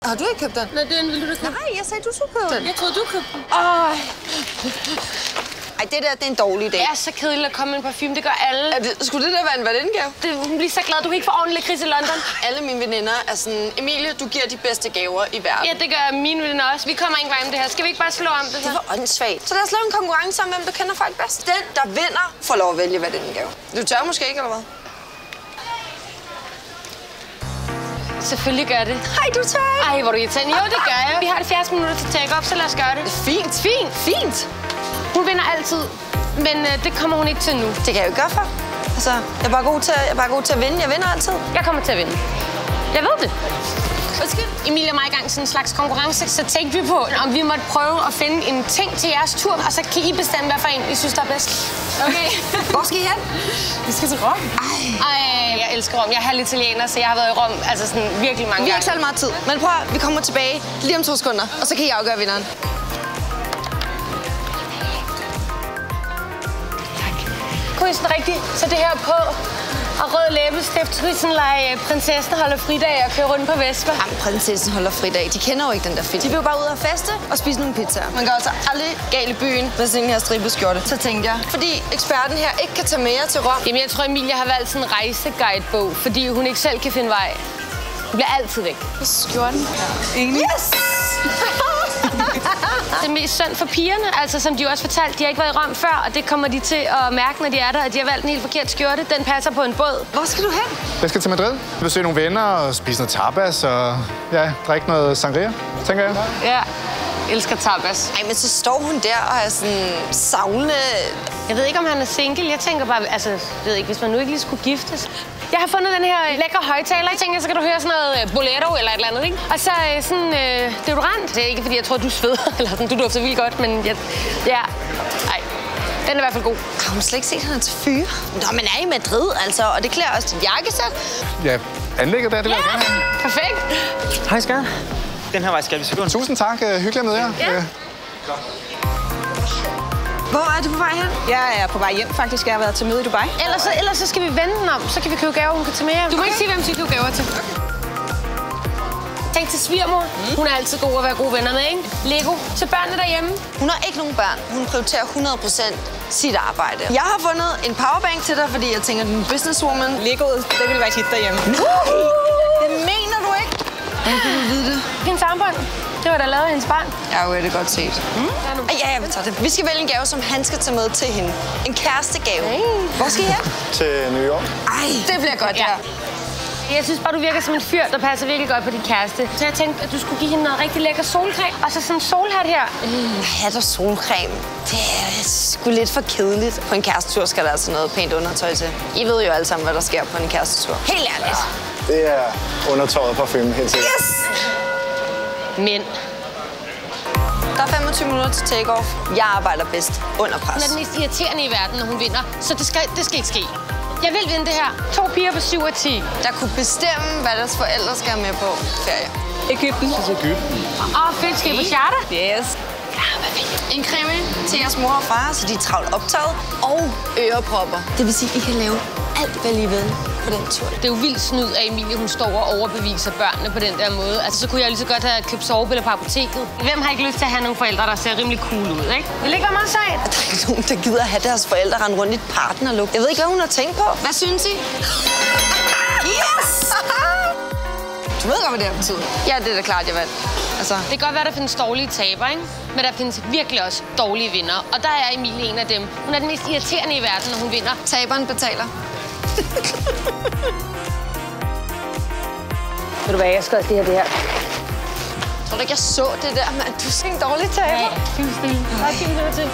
Har du ikke købt den? Nej, den ville du da købe. Nej, jeg sagde, du skulle købe den. Jeg troede, du købte den. Ej, det er en dårlig idé. Det er så kedeligt at komme med en parfume. Det gør alle. Skulle det da være en valentgave? Hun bliver så glad. Du kan ikke få ordentlig kris i London. Alle mine veninder er sådan, Emilie, du giver de bedste gaver i verden. Ja, det gør mine veninder også. Vi kommer ikke vej med det her. Skal vi ikke bare slå om det så? Det var åndssvagt. Så lad os lave en konkurrence om, hvem der kender folk bedst. Den, der vinder, får lov at vælge valentgave. Du tør måske ikke, eller hvad? Selvfølgelig gør det. Hej, du tør ikke. Ej, hvor du irriterende. Jo, det gør jeg. Vi har det 70 minutter til take-off, så lad os gøre det. Fint. Fint. Hun vinder altid. Men det kommer hun ikke til nu. Det kan jeg jo ikke gøre for. Altså, jeg er bare god til at vinde. Jeg vinder altid. Jeg kommer til at vinde. Jeg ved det. Emilie og mig i gang sådan en slags konkurrence, så tænkte vi på, om vi måtte prøve at finde en ting til jeres tur, og så kan I bestemme, hvad for en I synes, der er bedst. Okay. Hvor skal I hen? Vi skal til Rom. Ej, jeg elsker Rom. Jeg er halv italiener, så jeg har været i Rom altså sådan virkelig mange gange. Vi har ikke særlig meget tid, men prøv at, vi kommer tilbage lige om 2 sekunder, og så kan I afgøre vinderen. Kunne I sådan rigtigt så det her på og rød læbestift, sådan lege prinsessen holder fridag og kører rundt på Vespa? Jamen, prinsessen holder fridag. De kender jo ikke den der film. De vil jo bare ud og feste og spise nogle pizzaer. Man går altså aldrig galt i byen med sådan en her stribet skjorte. Så tænkte jeg, fordi eksperten her ikke kan tage med jer til Rom. Jamen, jeg tror, Emilie har valgt sådan en rejseguidebog, fordi hun ikke selv kan finde vej. Hun bliver altid væk. Skjorten. Enig. Yes! Det er mest synd for pigerne, altså som de jo også fortalte, de har ikke været i Rom før, og det kommer de til at mærke, når de er der, at de har valgt en helt forkert skjorte. Den passer på en båd. Hvor skal du hen? Jeg skal til Madrid. Besøge nogle venner og spise noget tapas og drikke noget sangria, tænker jeg. Ja, elsker tapas. Ej, men så står hun der og er sådan savlende. Jeg ved ikke, om han er single. Jeg tænker bare, altså, jeg ved ikke, hvis man nu ikke lige skulle giftes. Jeg har fundet den her lækre højtaler. Jeg tænker, så kan du høre sådan noget bolero eller et eller andet, ikke? Og så sådan deodorant. Det er ikke, fordi jeg tror, du sveder, eller sådan, du dufter vildt godt, men ej. Den er i hvert fald god. Har hun slet ikke set, at han er til fyre? Nå, man er i Madrid, altså, og det klæder også dit jakkesæt. Ja, anlægget der, det vil jeg gerne have. Perfekt. Hej, skat. Den her vej skal vi så gå. Tusind tak. Hyggeligt at møde jer. Ja. Hvor er du på vej hen? Jeg er på vej hjem, faktisk. Jeg har været til møde i Dubai. Ellers så skal vi vende den om. Så kan vi købe gaver, hun kan tage med hjem. Du må ikke sige, hvem vi købe gaver til. Tænk til svigermor. Hun er altid god at være gode venner med, ikke? Lego til børnene derhjemme. Hun har ikke nogen børn. Hun prioriterer 100% sit arbejde. Jeg har fundet en powerbank til dig, fordi jeg tænker, du er en businesswoman. Legoet, det ville være tit derhjemme. Det mener du ikke? Hvordan kan du vide det? Hendes armbånd. Det var da lavet af hendes barn. Ja, det er godt set. Ja, jeg vil tage det. Vi skal vælge en gave, som han skal tage med til hende. En kærestegave. Hvor skal I hen? Til New York. Ej, det bliver godt, ja. Jeg synes bare, du virker som en fyr, der passer virkelig godt på din kæreste. Så jeg tænkte, at du skulle give hende noget rigtig lækker solcreme. Og så sådan en solhat her. Hat og solcreme. Det er sgu lidt for kedeligt. På en kærestetur skal der altså noget pænt undertøj til. I ved jo alle sammen, hvad der sker på en kærestetur. Helt ærligt. Det er undertøjet og parfume, helt sikkert. Yes! Men Der er 25 minutter til take-off. Jeg arbejder bedst under pres. hun er den mest irriterende i verden, når hun vinder. Så det skal ikke ske. Jeg vil vinde det her. 2 piger på 7 og 10. Der kunne bestemme, hvad deres forældre skal have med på ferie. Egypten. Fedt, skal I på charter? Yes. En creme til jeres mor og far, så de er travlt optaget. Og ørepropper. Det vil sige, at I kan lave alt, hvad I vil på den tur. Det er jo vildt snyd af Emilie, hun står og overbeviser børnene på den der måde. Altså, så kunne jeg lige så godt have købt sovepiller på apoteket. Hvem har ikke lyst til at have nogle forældre, der ser rimelig cool ud, ikke? Det ligger meget sejt. Der er ikke nogen, der gider at have deres forældre rende rundt i et partnerlook. Jeg ved ikke, hvad hun har tænkt på. Hvad synes I? Yes! Du ved godt, hvad det her betyder. Ja, det er da klart, jeg vandt. Altså. Det kan godt være, der findes dårlige taber, ikke? Men der findes virkelig også dårlige vinder. Og der er Emilie en af dem. Hun er den mest irriterende i verden, når hun vinder. Taberen betaler. Ved du hvad, jeg skal også det her. Tror du ikke, jeg så det der, mand? Du er ikke en dårlig taber. Ja, stille. Bare 10 minutter til.